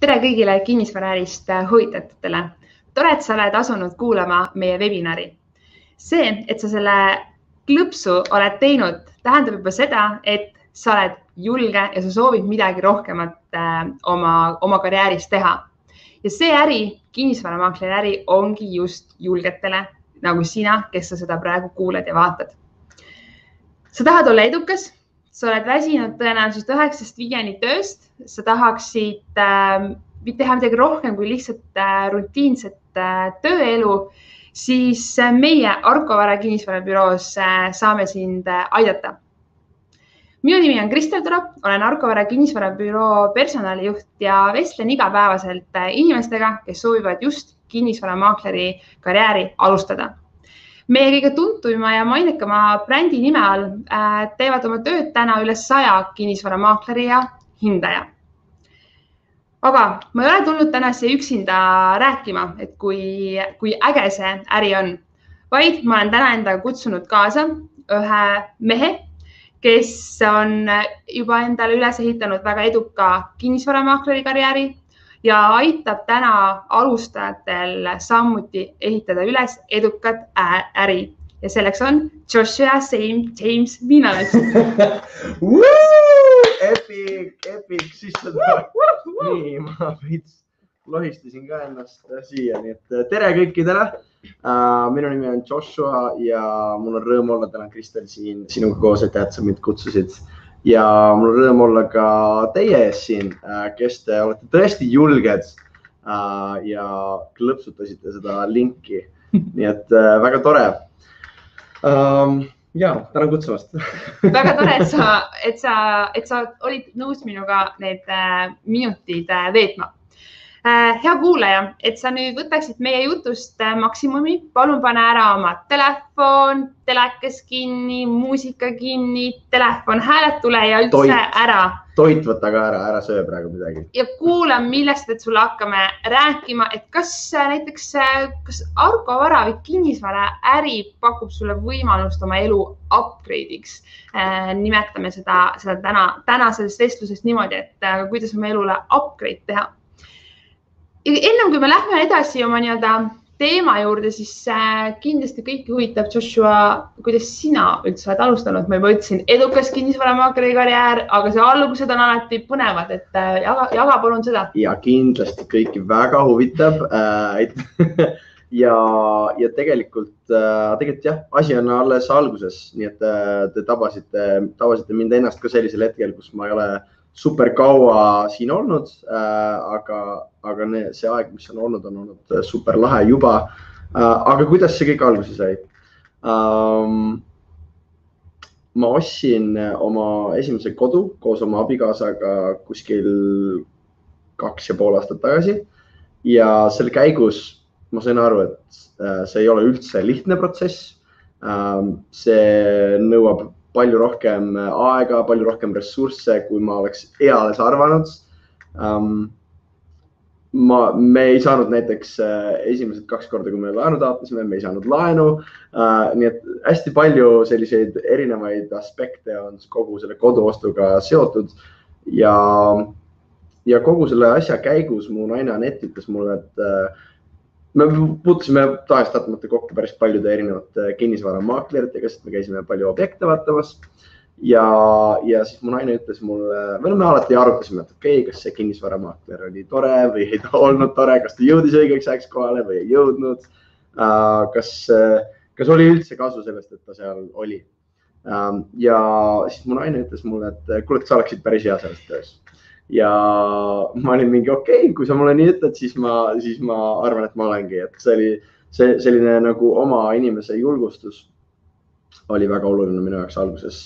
Tere kõigile kinnisvaraärist huvitatutele. Tore, et sa oled asunud kuulama meie webinari. See, et sa selle klõpsu oled teinud, tähendab juba seda, et sa oled julge ja sa soovid midagi rohkemat oma karjääris teha. Ja see äri, kinnisvaramaakleri äri, ongi just julgetele, nagu sina, kes sa seda praegu kuuled ja vaatad. Sa tahad olla edukas, sa oled väsinud tõenäoliselt 9–5 tööst, sa tahaksid teha midagi rohkem kui lihtsalt rutiinset tööelu, siis meie Arko Vara kinnisvarabüroos saame sind aidata. Minu nimi on Kristel Torop, olen Arko Vara kinnisvarabüroo personalijuht ja vestlen igapäevaselt inimestega, kes soovivad just kinnisvaramaakleri karjääri alustada. Meie kõige tuntuma ja mainekama brändi nime all teevad oma tööd täna üle 100 kinnisvaramaakleri ja hindaja. Aga ma ei ole tulnud täna siia üksinda rääkima, et kui äge see äri on, vaid ma olen täna endaga kutsunud kaasa ühe mehe, kes on juba endale üles ehitanud väga eduka kinnisvaramaakleri karjääri ja aitab täna alustajatel samuti ehitada üles edukat äri. Ja selleks on Joshua James Viinalas. Epic, sisse tuleb. Nii, ma lohistasin ka ennast siia, nii et tere kõikidele. Minu nimi on Joshua ja mul on rõõm olla täna Kristel siin sinuga koos, et sa mind kutsusid. Ja mul on rõõm olla ka teie ees siin, kes te olete tõesti julged ja klõpsutasite seda linki. Nii et väga tore. Ja, tänan kutsumast. Väga tore, et sa olid nõus minuga need minutid veetma. Hea kuulaja, et sa nüüd võtaksid meie jutust maksimumi. Palun pane ära oma telefon, telekas kinni, muusika kinni, telefon hääletule ja üldse ära. Toit võtta ka ära söö praegu midagi. Ja kuula, millest sulle hakkame rääkima, et kas näiteks Arko Vara või kinnisvara äri pakub sulle võimalust oma elu upgrade'iks. Nimetame seda täna sellest vestlusest niimoodi, et kuidas oma elule upgrade teha. Ennem kui me lähme edasi oma teema juurde, siis kindlasti kõiki huvitab, Joshua, kuidas sina üldse oled alustanud. Ma juba ütlesin, edukas kinnisvaramaakleri karjäär, aga see algused on alati põnevad, et jaga palun seda. Ja kindlasti kõiki väga huvitab. Ja tegelikult jah, asi on alles alguses, nii et te tabasite mind ennast ka sellisel hetkel, kus ma ei ole super kaua siin olnud, aga see aeg, mis on olnud super lahe juba. Aga kuidas see kõik alguse sai? Ma ostsin oma esimese kodu koos oma abikaasaga kuskil 2,5 aastat tagasi ja selle käigus ma sain aru, et see ei ole üldse lihtne protsess. See nõuab palju rohkem aega, palju rohkem ressursse, kui ma oleks eales arvanud. Me ei saanud näiteks esimesed 2 korda, kui me laenu taotlesime, me ei saanud laenu. Nii et hästi palju selliseid erinevaid aspekte on kogu selle koduostuga seotud. Ja kogu selle asja käigus mu naine Anett ütles mulle, et me puutusime tahes-tahtmata kokku päris paljude erinevate kinnisvaramaakleritega, sest me käisime palju objekte vaatamas. Ja siis mu naine ütles mulle, me alati arutasime, et okei, kas see kinnisvaramaakler oli tore või ei ta olnud tore, kas ta jõudis õigeks ajaks kohale või ei jõudnud. Kas oli üldse kasu sellest, et ta seal oli. Ja siis mu naine ütles mulle, et kuule, sa oleksid päris hea sellest töös. Ja ma olin mingi okei, kui sa mulle nii ütled, siis ma arvan, et ma olengi. Et see oli selline nagu oma inimese julgustus oli väga oluline minu jaoks alguses,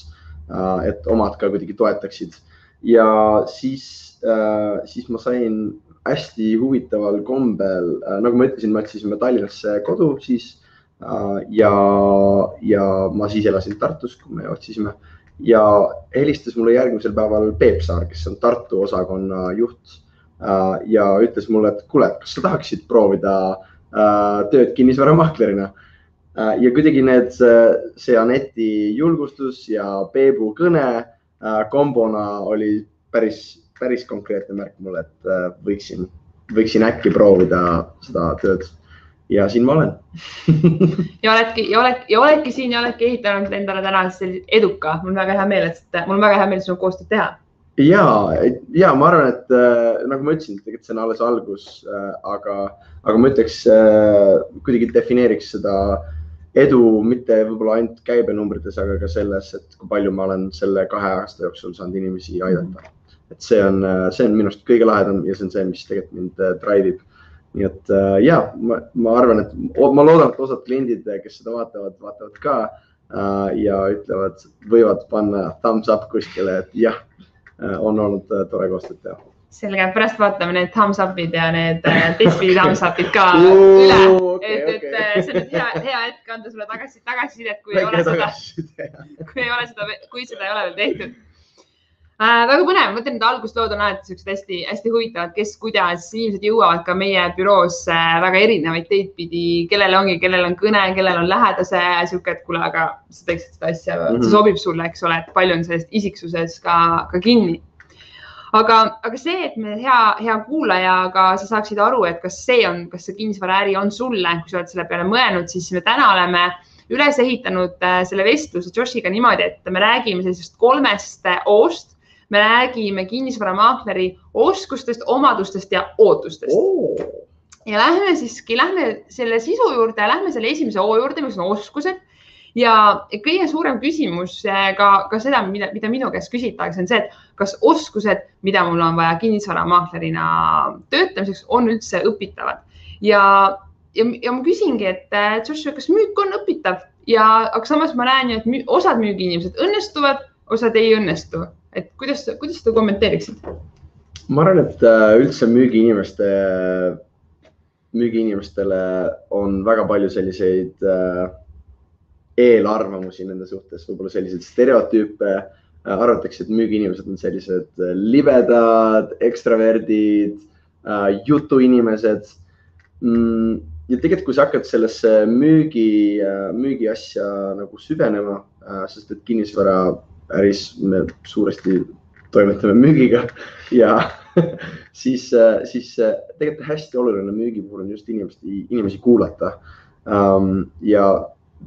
et omad ka kuidagi toetaksid. Ja siis ma sain hästi huvitaval kombel, nagu ma ütlesin, me otsisime Tallinnasse kodu siis ja ma siis elasin Tartus, kui me otsisime. Ja helistas mulle järgmisel päeval Peep Saar, kes on Tartu osakonna juht ja ütles mulle, et kuule, kas sa tahaksid proovida tööd kinnisvaramaaklerina. Ja kuidagi see Anetti julgustus ja Peebu kõne kombona oli päris päris konkreetne märk mulle, et võiksin äkki proovida seda tööd ja siin ma olen. ja oledki siin ja oledki ehitanud endale täna eduka. Mul on väga hea meel, et sul koostööd teha. Ja ma arvan, et nagu ma ütlesin, tegelikult see on alles algus, aga ma ütleks, kuidagi defineeriks seda edu mitte võib-olla ainult käibenumbrites, aga ka selles, et kui palju ma olen selle 2 aasta jooksul saanud inimesi aidata. Et see on minust kõige lahedam ja see on see, mis tegelikult mind drive'ib. Nii et ma arvan, et ma loodan, et osad kliendid, kes seda vaatavad ka ja ütlevad, võivad panna thumbs up kuskile, et jah, on olnud tore koostööd teha. Selge, pärast vaatame need thumbs up'id ja need teistpidi thumbs up'id ka üle. Et see on hea hetk anda sulle tagasisidet, kui seda ei ole veel tehtud. Väga põnev, mõtlen, et alguslood on alati hästi huvitavad, kes kuidas inimesed jõuavad ka meie büroos väga erinevaid teid pidi, kellel on kõne, kellel on lähedase siuke, et kuule, aga sa teeksid seda asja, see sobib sulle, eks ole, et palju on sellest isiksuses ka kinni. Aga see, et me hea kuulajaga sa saaksid aru, et kas see kinnisvaraäri on sulle, kui sa oled selle peale mõelnud, siis me täna oleme üles ehitanud selle vestluse Joshiga niimoodi, et me räägime sellisest 3 O-st. Me räägime kinnisvaramaakleri oskustest, omadustest ja ootustest. Ja lähme selle sisu juurde ja lähme selle esimese O juurde, mis on oskused. Ja kõige suurem küsimus ka seda, mida minu käest küsitakse, on see, et kas oskused, mida mul on vaja kinnisvaramaaklerina töötamiseks, on üldse õpitavad. Ja ma küsingi, et Joshua, kas müük on õpitav? Aga samas ma näen ju, et osad müügiinimesed õnnestuvad, osad ei õnnestu. Et kuidas seda kommenteeriksid? Ma arvan, et üldse müügiinimestele on väga palju selliseid eelarvamusi nende suhtes, võib-olla selliseid stereotüüpe. Arvatakse, et müügiinimesed on sellised libedad, ekstraverdid, jutuinimesed. Ja tegelikult, kui sa hakkad sellesse müügi asja nagu süvenema, sest et kinnisvaraäris me suuresti toimetame müügiga ja siis tegelikult hästi oluline müügi puhul on just inimesi kuulata. Ja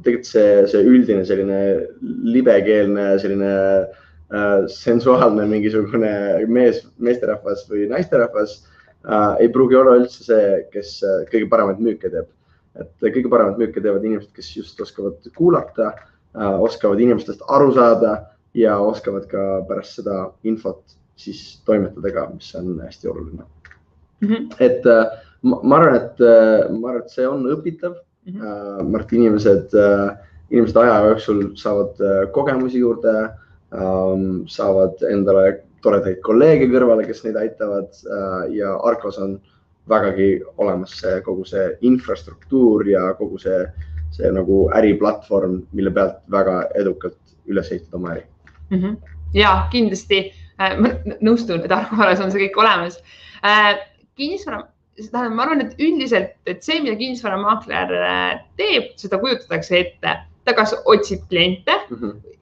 tegelikult see üldine selline libekeelne, selline sensuaalne mingisugune meesterahvas või naisterahvas ei pruugi olla üldse see, kes kõige paremaid müüke teeb. Et kõige paremaid müüke teevad inimesed, kes just oskavad kuulata, oskavad inimestest aru saada ja oskavad ka pärast seda infot siis toimetada ka, mis on hästi oluline. Et ma arvan, et see on õpitav. Ma arvan, et inimesed aja jooksul saavad kogemusi juurde, saavad endale toredaid kolleege kõrvale, kes neid aitavad ja Arcos on vägagi olemas kogu see infrastruktuur ja kogu see nagu äriplatvorm, mille pealt väga edukalt üles ehitada oma äri. Ja, kindlasti ma nõustun, et Arcos on see kõik olemas. Ma arvan, et üldiselt, et see, mida kinnisvaramaakler teeb, seda kujutatakse ette. Ta kas otsib kliente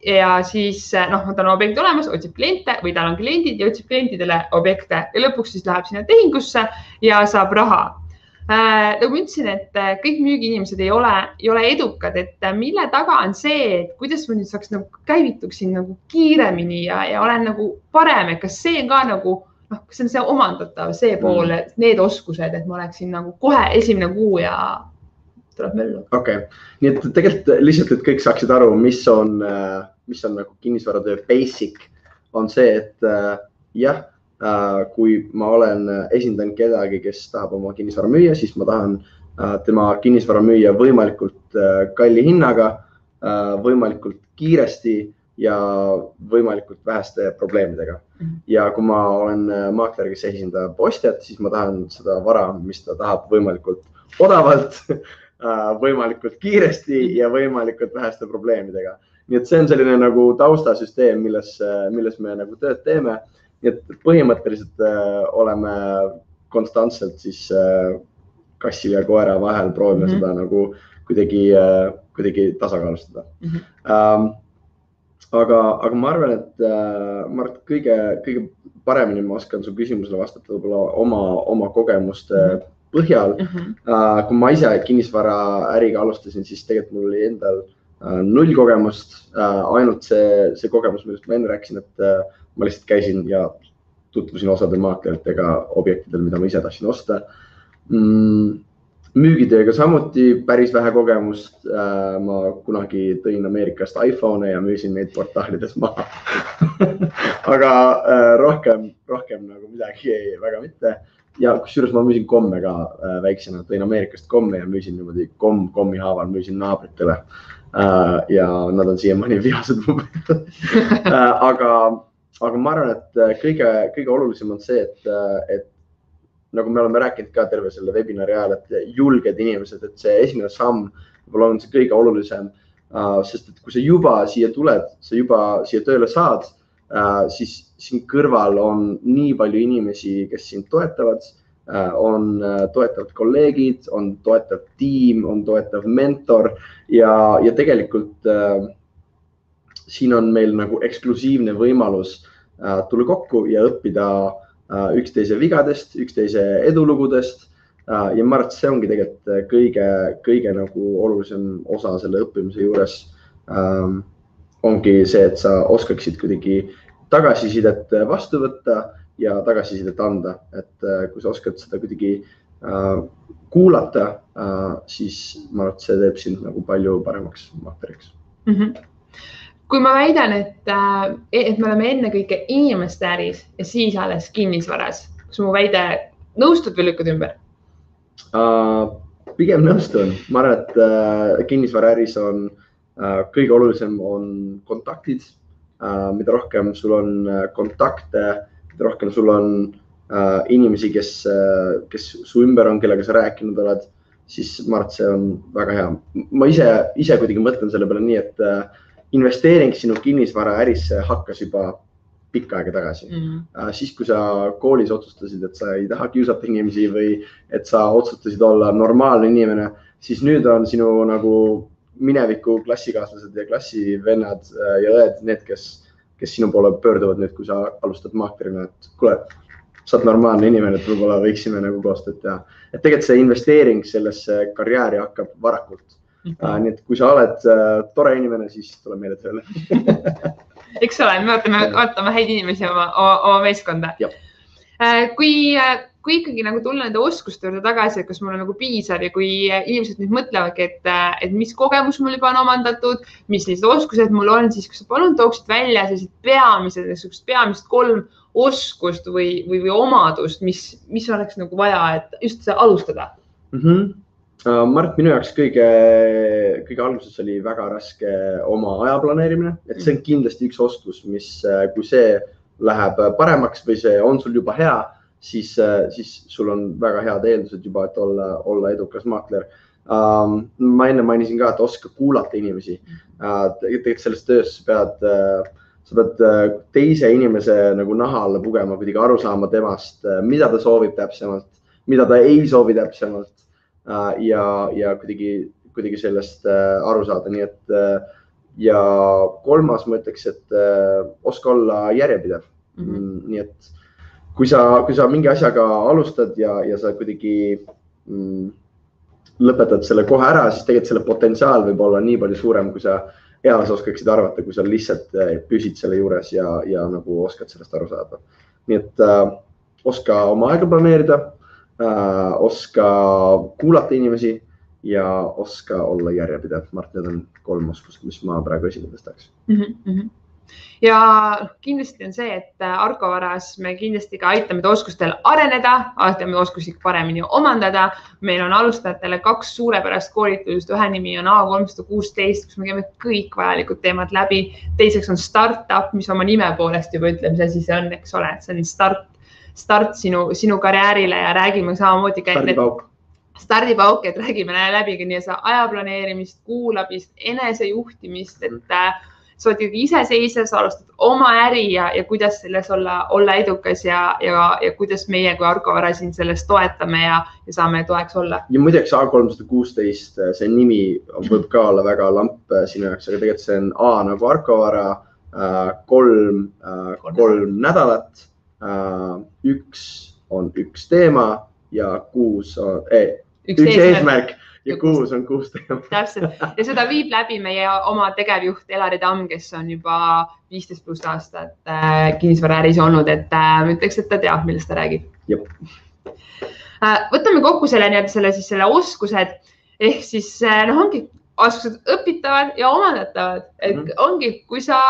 ja siis ta on objekt olemas, otsib kliente või tal on kliendid ja otsib klientidele objekte ja lõpuks siis läheb sinna tehingusse ja saab raha. Nagu ma ütlesin, et kõik müügiinimesed ei ole edukad, et mille taga on see, et kuidas ma nüüd saaks käivituksin kiiremini ja olen parem, et kas see ka kas see on see omandatav, see pool, need oskused, et ma oleksin kohe esimene kuu ja tuleb möllu. Okay. Nii et tegelikult lihtsalt, et kõik saaksid aru, mis on kinnisvaratöö basic, on see, et jah, kui ma esindan kedagi, kes tahab oma kinnisvara müüa, siis ma tahan tema kinnisvara müüa võimalikult kalli hinnaga, võimalikult kiiresti ja võimalikult väheste probleemidega. Ja kui ma olen maakler, kes esindab ostjat, siis ma tahan seda vara, mis ta tahab võimalikult odavalt, võimalikult kiiresti ja võimalikult väheste probleemidega. Nii et see on selline taustasüsteem, milles me tööd teeme. Nii et põhimõtteliselt oleme konstantselt siis kassi ja koera vahel proovime seda kuidagi tasakaalustada. Aga ma arvan, et kõige paremini ma oskan su küsimusele vastata võib-olla oma kogemuste põhjal. Kui ma ise kinnisvara äriga alustasin, siis tegelikult mul oli endal 0 kogemust, ainult see kogemus, millest ma enne rääkisin, et ma lihtsalt käisin ja tutvusin osade maakleritega objektidel, mida ma ise tahtsin osta. Müügitööga samuti päris vähe kogemust. Ma kunagi tõin Ameerikast iPhone ja müüsin neid portaalides maha. Aga rohkem nagu midagi väga mitte. Ja kusjuures ma müüsin komme ka väiksena, tõin Ameerikast komme ja müüsin niimoodi kommi haaval, müüsin naabritele. Ja nad on siiamaani vihased mu peale. Aga ma arvan, et kõige olulisem on see, et nagu me oleme rääkinud ka terve selle webinari ajal, et julged inimesed, et see esimene samm võib-olla on see kõige olulisem, sest et kui sa juba siia tuled, sa juba siia tööle saad, siis siin kõrval on nii palju inimesi, kes sind toetavad, on toetavad kolleegid, on toetav tiim, on toetav mentor ja tegelikult siin on meil nagu eksklusiivne võimalus tulla kokku ja õppida üksteise vigadest, üksteise edulugudest ja ma arvan, et see ongi tegelikult kõige nagu olulisem osa selle õppimise juures ongi see, et sa oskaksid kuidagi tagasisidet vastu võtta ja tagasisidet anda, et kui sa oskad seda kuidagi kuulata, siis ma arvan, et see teeb sind nagu palju paremaks maakteriks. Kui ma väidan, et me oleme ennekõike inimeste äris ja siis alles kinnisvaras, kas mu väide nõustud või lükkad ümber? Pigem nõustun. Ma arvan, et kinnisvara äris on kõige olulisem on kontaktid. Mida rohkem sul on kontakte, mida rohkem sul on inimesi, kes su ümber on, kellega sa rääkinud oled, siis ma arvan, et see on väga hea. Ma ise kuidagi mõtlen selle peale nii, et investeering sinu kinnisvara ärisse hakkas juba pikka aega tagasi. Siis, kui sa koolis otsustasid, et sa ei taha kiusata inimesi või et sa otsustasid olla normaalne inimene, siis nüüd on sinu nagu mineviku klassikaaslased ja klassivennad ja õed need, kes sinu poole pöörduvad nüüd, kui sa alustad maaklerina, et kuule, sa oled normaalne inimene, et võib-olla võiksime nagu koostööd teha. Et tegelikult see investeering sellesse karjääri hakkab varakult. Nii et kui sa oled tore inimene, siis tule meile tööle. Eks ole, me vaatame häid inimesi oma meeskonda. Kui ikkagi nagu tulla nende oskuste juurde tagasi, et kas mul on nagu piisav ja kui inimesed nüüd mõtlevadki, et mis kogemus mul juba on omandatud, mis sellised oskused mul on, siis kas sa palun tooksid välja sellised peamised 3 oskust või omadust, mis oleks nagu vaja, et just alustada? Ma arvan, et minu jaoks kõige alguses oli väga raske oma aja planeerimine, et see on kindlasti üks oskus, mis kui see läheb paremaks või see on sul juba hea, siis sul on väga head eeldused juba, et olla edukas maakler. Ma enne mainisin ka, et oska kuulata inimesi. Tegelikult selles töös sa pead teise inimese nagu naha alla pugema, kuidagi aru saama temast, mida ta soovib täpsemalt, mida ta ei soovi täpsemalt. Ja kuidagi sellest aru saada. Nii et ja 3. ma ütleks, et oska olla järjepidev. Nii et kui sa mingi asjaga alustad ja sa kuidagi lõpetad selle kohe ära, siis tegelikult selle potentsiaal võib olla nii palju suurem, kui sa eales oskaksid arvata, kui sa lihtsalt püsid selle juures ja nagu oskad sellest aru saada. Nii et oska oma aega planeerida, oska kuulata inimesi ja oska olla järjepidev. Ma arvan, need on 3 oskust, mis ma praegu esimene tõstaks. Ja kindlasti on see, et Arkovaras me kindlasti ka aitame oskustel areneda, aitame oskusi paremini omandada. Meil on alustajatele 2 suurepärast koolitust. Ühe nimi on A316, kus me käime kõik vajalikud teemad läbi. Teiseks on startup, mis oma nime poolest juba ütleb, see asi see on, eks ole, see on start sinu karjäärile ja räägime samamoodi stardipauk, et räägime läbi nii aja planeerimist, kuulamist, enesejuhtimist, et sa oled ikkagi iseseisev, sa alustad oma äri ja kuidas selles olla edukas ja kuidas meie kui Arkovara siin sellest toetame ja saame toeks olla. Ja muideks A316, see nimi võib ka olla väga lamp sinu jaoks, aga tegelikult see on A nagu Arkovara, 3 nädalat üks on üks teema ja üks eesmärk ja 6 on 6 teema. Täpselt. Ja seda viib läbi meie oma tegevjuht Elari Tamm, kes on juba 15+ aastat kinnisvaraäris olnud, et ma ütleks, et ta teab, millest ta räägib. Jep. Võtame kokku selle oskused ehk siis ongi oskused õpitavad ja omandatavad. Et ongi, kui sa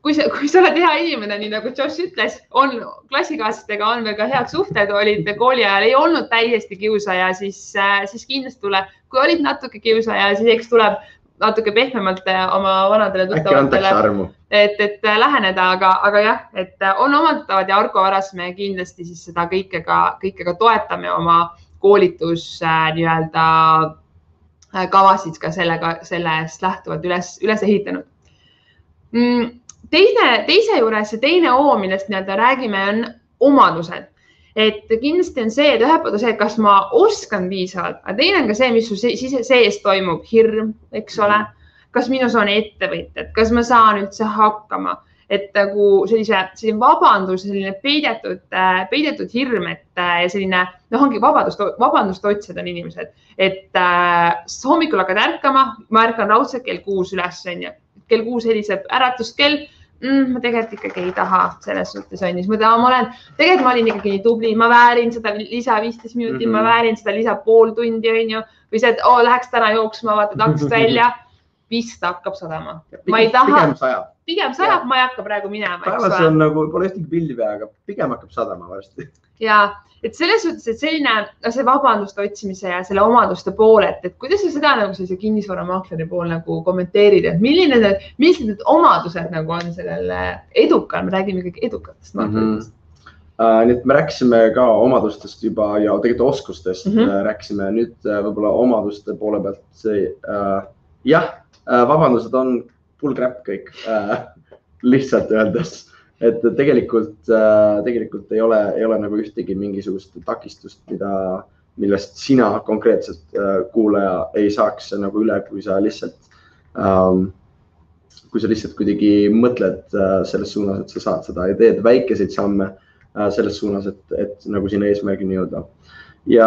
oled hea inimene, nii nagu Josh ütles, on klassikaaslastega on veel ka head suhted, olid kooli ajal, ei olnud täiesti kiusaja, siis kindlasti tuleb, kui olid natuke kiusaja, siis eks tuleb natuke pehmemalt oma vanadele tuttavatele, et läheneda, aga jah, et on omandatavad ja Argo Varas me kindlasti siis seda kõike ka toetame oma koolitus nii-öelda kavasid ka sellest lähtuvalt üles ehitanud. Teise juures ja teine O, millest räägime, on omadused. Et kindlasti on see, et ühe poolt on see, kas ma oskan piisavalt, aga teine on ka see, mis su sees toimub, hirm, eks ole. Kas minus on ettevõtjad, kas ma saan üldse hakkama, et nagu selline vabandus, selline peidetud hirm, et selline, ongi vabandust otsida on inimesed, et hommikul hakkad ärkama, ma ärkan raudselt kell 6 üles, kell 6 heliseb äratuskell, ma tegelikult ikkagi ei taha selles suhtes on. Tegelikult ma olin ikkagi nii tubli, ma väärin seda lisa 15 minutit, ma väärin seda lisa pool tundi on ju, või see, et läheks täna jooksma, vaatad akst välja, vist hakkab sadama. Pigem sajab, ma ei hakka praegu minema. Päevas on nagu, pole ühtegi pildi pea, aga pigem hakkab sadama varsti. Ja, et selles suhtes, et see vabandust otsimise ja selle omaduste poole, et kuidas sa seda nagu sellise kinnisvaramaakleri pool nagu kommenteerid, et millised need omadused nagu on sellele edukal, me räägime kõik edukatest maakleritest. Nii et me rääkisime ka omadustest juba ja tegelikult oskustest rääkisime nüüd võib-olla omaduste poole pealt. Jah, vabandused on full crap kõik, lihtsalt öeldes. Et tegelikult ei ole nagu ühtegi mingisugust takistust, millest sina konkreetselt kuulaja ei saaks nagu üle, kui sa lihtsalt kuidagi mõtled selles suunas, et sa saad seda ja teed väikeseid samme selles suunas, et nagu sinna eesmärgini jõuda. Ja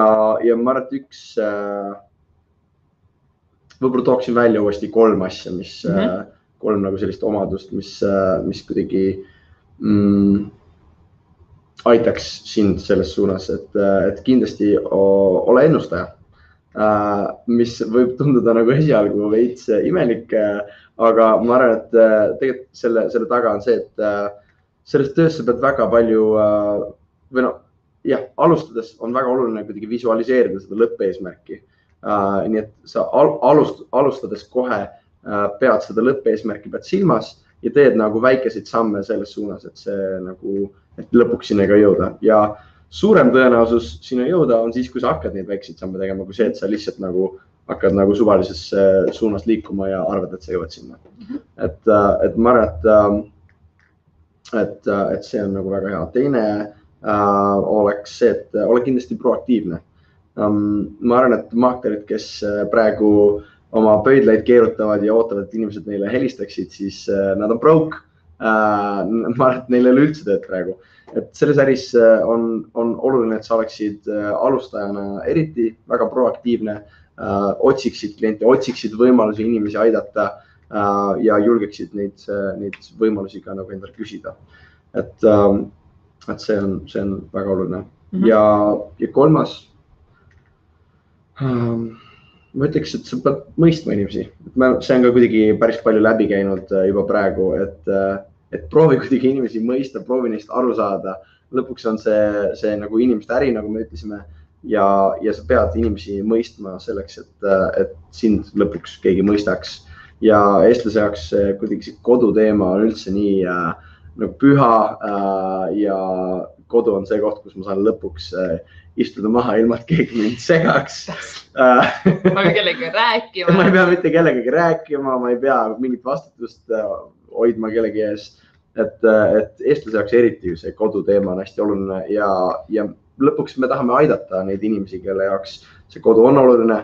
ma arvan, et võib-olla tooksin välja uuesti 3 asja, 3 nagu sellist omadust, mis kuidagi aitaks sind selles suunas, et kindlasti ole ennustaja, mis võib tunduda nagu esialgu veits imelik, aga ma arvan, et tegelikult selle taga on see, et selles töös sa pead väga palju alustades on väga oluline kuidagi visualiseerida seda lõppeesmärki. Nii et sa alustades kohe pead seda lõppeesmärki pead silmas ja teed nagu väikeseid samme selles suunas, et see nagu, et lõpuks sinna ka jõuda. Ja suurem tõenäosus sinna jõuda on siis, kui sa hakkad neid väikeseid samme tegema, kui see, et sa lihtsalt nagu hakkad nagu suvalises suunas liikuma ja arvad, et sa jõuad sinna. Et ma arvan, et see on nagu väga hea. Teine oleks see, et ole kindlasti proaktiivne. Ma arvan, et maaklerid, kes praegu oma pöidlaid keerutavad ja ootavad, et inimesed neile helistaksid, siis nad on broke. Ma arvan, et neil ei ole üldse tööd praegu. Et selles äris on oluline, et sa oleksid alustajana eriti väga proaktiivne, otsiksid kliente, otsiksid võimalusi inimesi aidata ja julgeksid neid võimalusi ka nagu endale küsida. Et see on väga oluline. Ja 3. Ma ütleks, et sa pead mõistma inimesi. See on ka kuidagi päris palju läbi käinud juba praegu, et proovi kuidagi inimesi mõista, proovi neist aru saada. Lõpuks on see nagu inimeste äri, nagu me ütlesime, ja sa pead inimesi mõistma selleks, et sind lõpuks keegi mõistaks. Ja eestlase jaoks kuidagi see koduteema on üldse nii nagu püha ja kodu on see koht, kus ma saan lõpuks istuda maha ilma, et keegi mind segaks. Ma ei pea kellegagi rääkima. Ma ei pea mitte kellegagi rääkima, ma ei pea mingit vastutust hoidma kellegi ees. Et eestlase jaoks eriti see koduteema on hästi oluline ja lõpuks me tahame aidata neid inimesi, kelle jaoks see kodu on oluline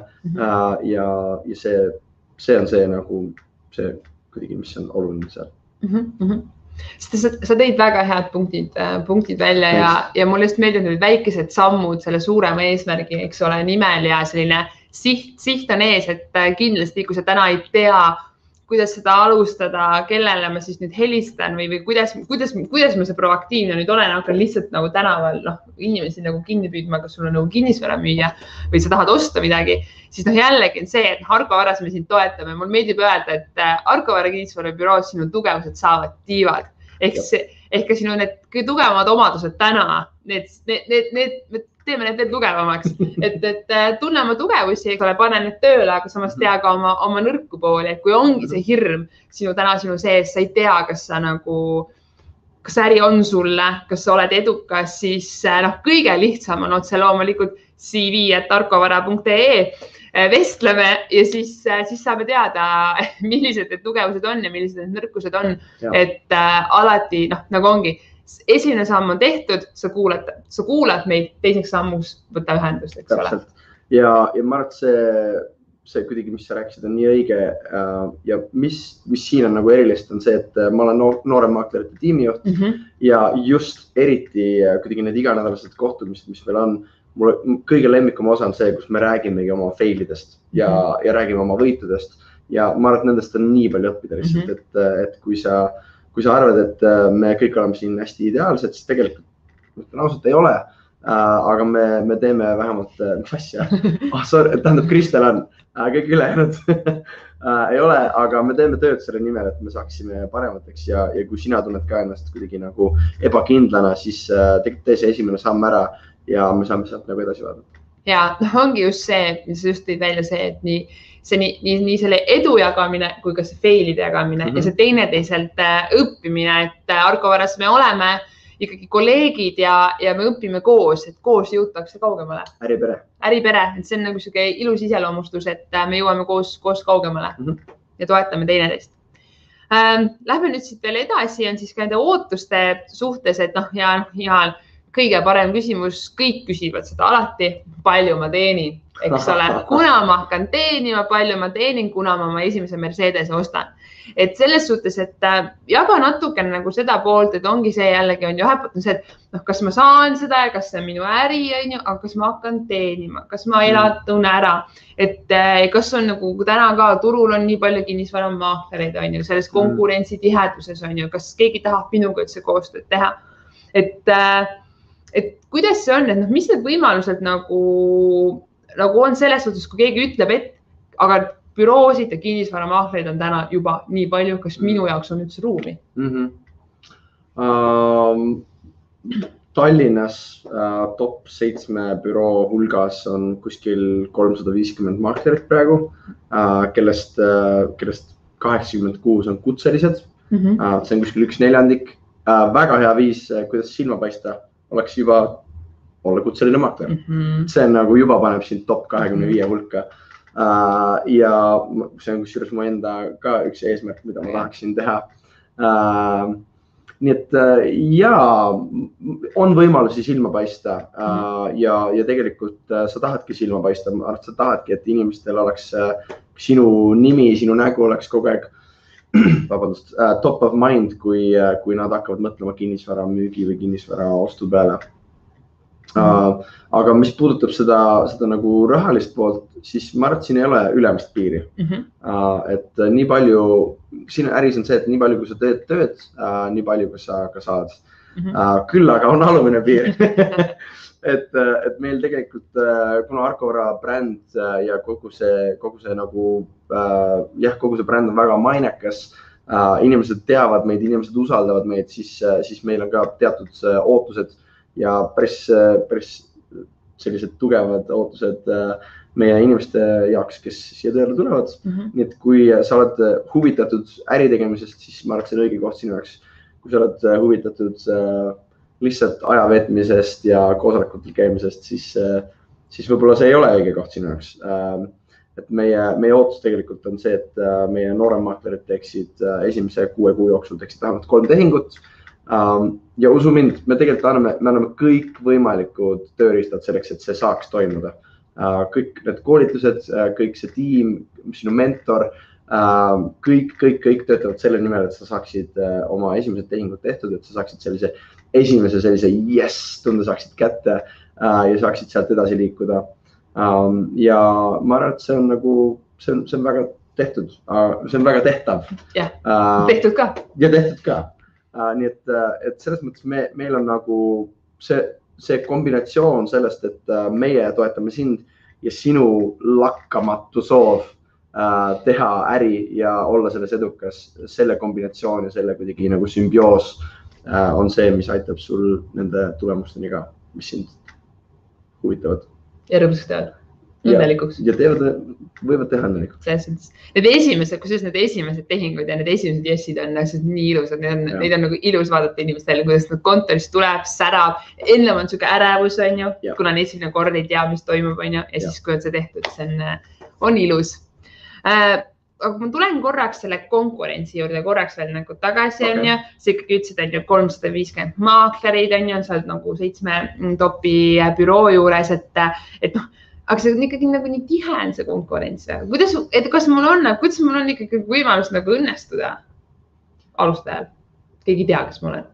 ja see on see nagu see kuidagi, mis on oluline seal. Sa tõid väga head punktid välja ja mulle just meeldib need väikesed sammud selle suurema eesmärgi, eks ole, nimel ja selline siht on ees, et kindlasti, kui sa täna ei tea, kuidas seda alustada, kellele ma siis nüüd helistan või kuidas ma see proaktiivne nüüd olen, hakkan lihtsalt nagu tänaval inimesi nagu kinni püüdma, kas sul on nagu kinnisvara müüa või sa tahad osta midagi, siis jällegi on see, et Argo Varas me sind toetame. Mul meeldib öelda, et Argo Vara kinnisvara büroos sinu tugevused saavad tiivad. Ehk ka sinu need kõige tugevamad omadused täna, me teeme need veel tugevamaks, et tunne oma tugevusi, pane need tööle, aga samas tea ka oma nõrku pooli, et kui ongi see hirm sinu sees, sa ei tea, kas äri on sulle, kas sa oled edukas, siis kõige lihtsam on otse loomulikult cv@argovara.ee vestleme ja siis saame teada, millised need tugevused on ja millised need nõrkused on, et alati nagu ongi, esimene samm on tehtud, sa kuulad meid, teiseks sammus võta ühendust, eks ole. Ja ma arvan, et see kuidagi, mis sa rääkisid, on nii õige ja mis siin on nagu erilist on see, et ma olen nooremaaklerite tiimijuht ja just eriti kuidagi need iganädalased kohtumised, mis meil on, mulle kõige lemmikum osa on see, kus me räägimegi oma failidest ja räägime oma võitudest ja ma arvan, et nendest on nii palju õppida lihtsalt, et kui sa arvad, et me kõik oleme siin hästi ideaalsed, siis tegelikult ausalt ei ole, aga me teeme vähemalt asja. Tähendab, Kristel on, kõik ülejäänud ei ole, aga me teeme tööd selle nimel, et me saaksime paremateks ja kui sina tunned ka ennast kuidagi nagu ebakindlana, siis tee see esimene samm ära ja me saame sealt nagu edasi vaadata. Ja ongi just see, mis just tõid välja see, et nii selle edu jagamine kui ka see failide jagamine ja see teineteiselt õppimine, et Argo Varas me oleme ikkagi kolleegid ja me õpime koos, et koos jõutakse kaugemale. Äripere, et see on nagu selline ilus iseloomustus, et me jõuame koos kaugemale ja toetame teineteist. Lähme nüüd siit veel edasi, on siis ka nende ootuste suhtes, et ja kõige parem küsimus, kõik küsivad seda alati, palju ma teenin, eks ole, kuna ma hakkan teenima, palju ma teenin, kuna ma oma esimese Mercedese ostan. Et selles suhtes, et jaga natuke nagu seda poolt, et ongi see jällegi on ju häpatnud see, et kas ma saan seda ja kas see on minu äri, aga kas ma hakkan teenima, kas ma elatun ära, et kas on nagu täna ka turul on nii palju kinnisvaramaaklereid, selles konkurentsi tiheduses, kas keegi tahab minuga üldse koostööd teha, et kuidas see on, et mis need võimalused nagu on selles suhtes, kui keegi ütleb, et aga büroosid ja kinnisvaramaakleid on täna juba nii palju, kas minu jaoks on üldse ruumi? Tallinnas top 7 büroo hulgas on kuskil 350 maaklerit praegu, kellest 86 on kutselised. See on kuskil 1/4. Väga hea viis, kuidas silma paista, oleks juba olla kutseline maakler. See on nagu juba paneb sind top 25 hulka. Ja see on kusjuures mu enda ka üks eesmärk, mida ma tahaksin teha. Nii et on võimalusi silma paista ja tegelikult sa tahadki silma paista. Ma arvan, et sa tahadki, et inimestel oleks sinu nimi, sinu nägu oleks kogu aeg top of mind, kui nad hakkavad mõtlema kinnisvara müügi või kinnisvara ostu peale. Aga mis puudutab seda nagu rahalist poolt, siis ma arvan, et siin ei ole ülemist piiri. Et nii palju, siin äris on see, et nii palju, kui sa teed tööd, nii palju, kui sa ka saad. Küll aga on alumine piir. Et meil tegelikult, kuna Argo Vara bränd ja kogu see nagu, kogu see bränd on väga mainekas, inimesed teavad meid, inimesed usaldavad meid, siis meil on ka teatud ootused ja päris sellised tugevad ootused meie inimeste jaoks, kes siia tööle tulevad. Nii et kui sa oled huvitatud äritegemisest, siis ma arvan, et see on õige koht sinu jaoks. Kui sa oled huvitatud lihtsalt aja veetmisest ja koosolekutel käimisest, siis võib-olla see ei ole õige koht sinu jaoks. Et meie ootus tegelikult on see, et meie nooremaaklerid teeksid esimese 6 kuu jooksul teeksid vähemalt 3 tehingut. Ja usu mind, me tegelikult me anname kõik võimalikud tööriistad selleks, et see saaks toimuda. Kõik need koolitused, kõik see tiim, sinu mentor, kõik töötavad selle nimel, et sa saaksid oma esimesed tehingud tehtud, et sa saaksid esimese tunde saaksid kätte ja saaksid sealt edasi liikuda. Ja ma arvan, et see on nagu, see on väga tehtud, see on väga tehtav. Jah, tehtud ka. Ja tehtud ka. Nii et selles mõttes meil on nagu see kombinatsioon sellest, et meie toetame sind ja sinu lakkamatu soov teha äri ja olla selles edukas, selle kombinatsioon ja selle kuidagi nagu sümbioos on see, mis aitab sul nende tulemusteni ka, mis sind huvitavad. Ja rõõmsaks teevad, õnnelikuks. Ja võivad teha õnnelikuks. Need esimesed tehingud ja need esimesed jessid on nii ilusad, neid on nagu ilus vaadata inimestele, kuidas nad kontorist tuleb, särab, enne on siuke ärevus, kuna neid esimene kord ei tea, mis toimub, ja siis kui on see tehtud, see on ilus. Aga ma tulen korraks selle konkurentsi juurde korraks veel nagu tagasi, sa ikkagi ütlesid, et 350 maaklerid, sa oled nagu 7 topi büroo juures, et noh, aga see on ikkagi nagu nii tihe on see konkurents. Kuidas mul on ikkagi võimalus nagu õnnestuda alustajal? Keegi tea, kes ma olen?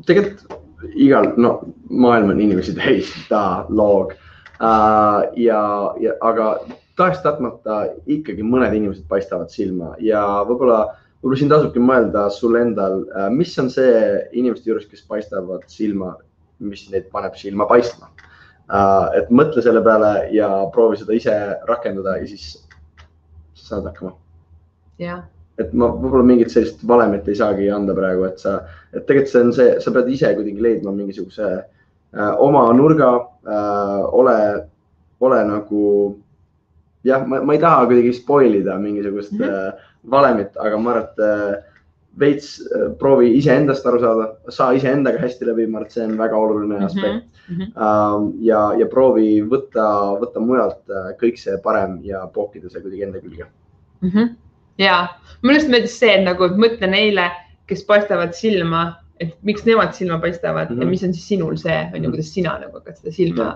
Tegelikult maailm on inimesi täis, loog. Aga tahaks tahtmata ikkagi mõned inimesed paistavad silma ja võib-olla siin tasubki mõelda sul endal, mis on see inimeste juures, kes paistavad silma, mis neid paneb silma paistma. Et mõtle selle peale ja proovi seda ise rakendada ja siis saad hakkama. Et ma võib-olla mingit sellist valemit ei saagi anda praegu, et tegelikult see on see, sa pead ise kuidagi leidma mingisuguse oma nurga, ole nagu, ma ei taha kuidagi spoilida mingisugust valemit, aga ma arvan, et veits proovi iseendast aru saada, saa iseendaga hästi läbi, ma arvan, et see on väga oluline aspekt. Ja proovi võtta mujalt kõik see parem ja pookida see kuidagi enda külge. Ja, mulle just meeldis see, et mõtle neile, kes paistavad silma, et miks nemad silma paistavad ja mis on siis sinul see, kuidas sina hakkad seda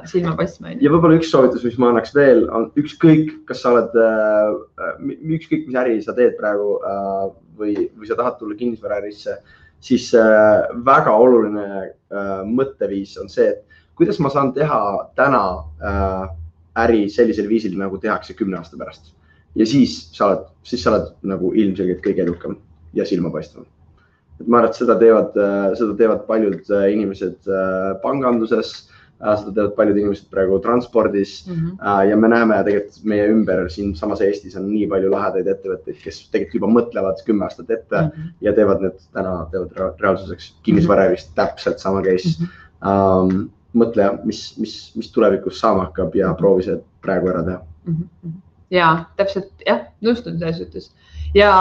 silma paistma. Ja võib-olla üks soovitus, mis ma annaks veel, on ükskõik, kas sa oled, ükskõik, mis äri sa teed praegu või sa tahad tulla kinnisvaraärisse, siis väga oluline mõtteviis on see, et kuidas ma saan teha täna äri sellisel viisil, nagu tehakse 10 aasta pärast. Ja siis sa oled nagu ilmselgelt kõige edukam ja silmapaistvam. Ma arvan, et seda teevad paljud inimesed panganduses, seda teevad paljud inimesed praegu transpordis ja me näeme tegelikult meie ümber siin samas Eestis on nii palju lahedaid ettevõtteid, kes tegelikult juba mõtlevad 10 aastat ette ja teevad reaalsuseks kinnisvaraärist täpselt sama case. Mõtle, mis tulevikus saama hakkab ja proovi see praegu ära teha. Ja, täpselt, nõustun selles suhtes. Ja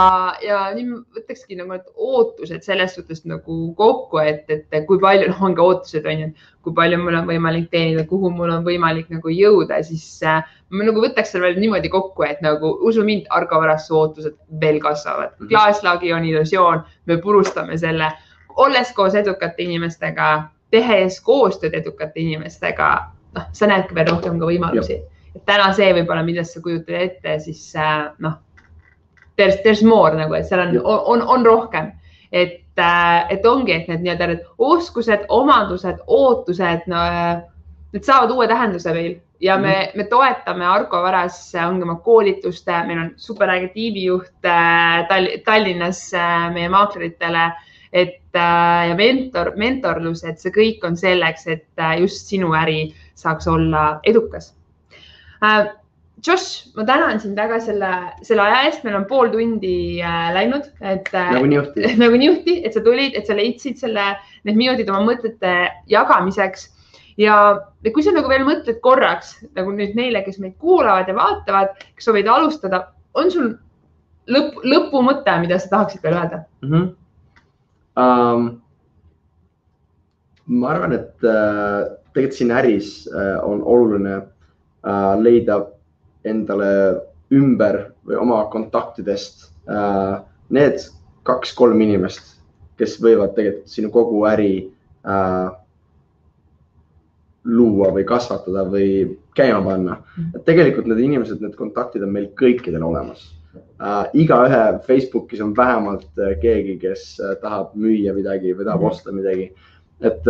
nii võtakski need ootused selles suhtes nagu kokku, et kui palju on ka ootused, kui palju mul on võimalik teenida, kuhu mul on võimalik nagu jõuda, siis ma nagu võtaks selle veel niimoodi kokku, et nagu usu mind, Argo Varastu ootused veel kasvavad. Klaaslagi on illusioon, me purustame selle, olles koos edukate inimestega, tehes koostööd edukate inimestega, sa näedki veel rohkem ka võimalusi. Et täna see võib-olla, millest sa kujutad ette, siis there's more, et seal on rohkem. Et ongi, et need oskused, omadused, ootused, need saavad uue tähenduse veel. Ja me toetame Argo Varas ongi oma koolituste, meil on superäge tiimijuht Tallinnas meie maakleritele, ja mentorlus, et see kõik on selleks, et just sinu äri saaks olla edukas. Josh, ma tänan sind väga selle aja eest, meil on pool tundi läinud. Nagu nii juhti, et sa tulid, et sa leidsid need minutid oma mõtete jagamiseks. Ja kui sa nagu veel mõtled korraks, nagu nüüd neile, kes meid kuulavad ja vaatavad, kes soovid alustada, on sul lõpumõte, mida sa tahaksid veel öelda? Ma arvan, et tegelikult siin äris on oluline leida endale ümber või oma kontaktidest need 2-3 inimest, kes võivad tegelikult sinu kogu äri luua või kasvatada või käima panna. Et tegelikult need inimesed, need kontaktid on meil kõikidel olemas. Igaühe Facebookis on vähemalt keegi, kes tahab müüa midagi või tahab osta midagi. Et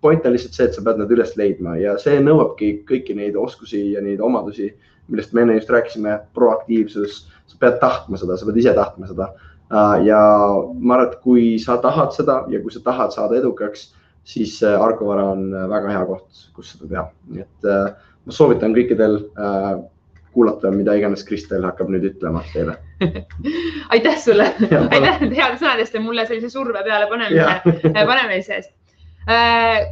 point on lihtsalt see, et sa pead nad üles leidma ja see nõuabki kõiki neid oskusi ja neid omadusi, millest me enne just rääkisime, proaktiivsus. Sa pead tahtma seda, sa pead ise tahtma seda. Ja ma arvan, et kui sa tahad seda ja kui sa tahad saada edukaks, siis Argovara on väga hea koht, kus seda teha. Nii et ma soovitan kõikidel kuulata, mida iganes Kristel hakkab nüüd ütlema teile. Aitäh sulle! Aitäh need head sõnadest ja mulle sellise surve peale panemise eest.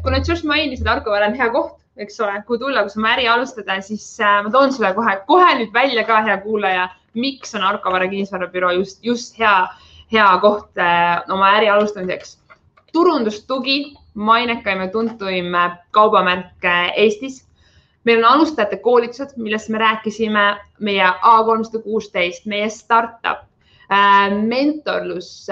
Kuna Josh mainis, et Argovara on hea koht, eks ole, kui tulla, kus oma äri alustada, siis ma toon sulle kohe nüüd välja ka hea kuulaja, miks on Argovara kinnisvarabüroo just hea koht oma äri alustamiseks. Turundustugi, mainekaim ja tuntuim kaubamärk Eestis. Meil on alustajate koolitused, millest me rääkisime, meie A316, meie startup, mentorlus,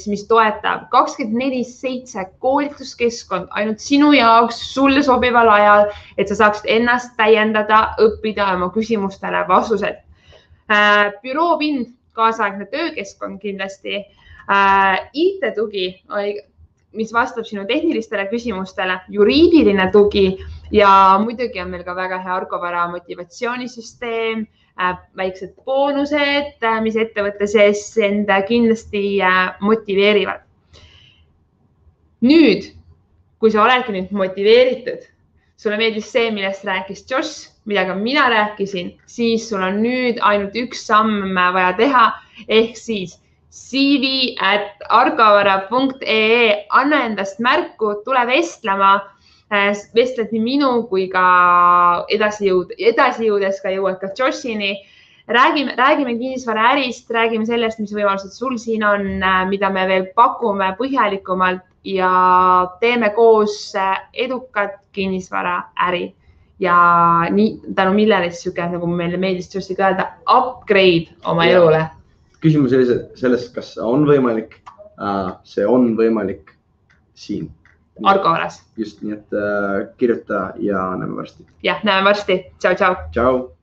mis toetab 24/7 koolituskeskkond ainult sinu jaoks, sulle sobival ajal, et sa saaksid ennast täiendada, õppida oma küsimustele vastused. Büroo pind, kaasaegne töökeskkond kindlasti, IT-tugi, mis vastab sinu tehnilistele küsimustele, juriidiline tugi ja muidugi on meil ka väga hea Argovara motivatsioonisüsteem, väiksed boonused, mis ettevõtte sees enda kindlasti motiveerivad. Nüüd, kui sa oledki nüüd motiveeritud, sulle meeldis see, millest rääkis Josh, mida ka mina rääkisin, siis sul on nüüd ainult üks samm vaja teha, ehk siis cv@argovara.ee, anna endast märku, tule vestlema, vestled nii minu kui ka edasi jõudes ka jõuad ka Joshini. Räägime kinnisvaraärist, räägime sellest, mis võimalused sul siin on, mida me veel pakume põhjalikumalt ja teeme koos edukat kinnisvaraäri. Ja nii tänu millele siis siuke, nagu meile meeldis Joshiga öelda, upgrade oma elule. Küsimus oli sellest, kas on võimalik, see on võimalik siin. Argovaras. Just nii, et kirjuta ja näeme varsti. Jah, näeme varsti. Tšau, tšau. Tšau.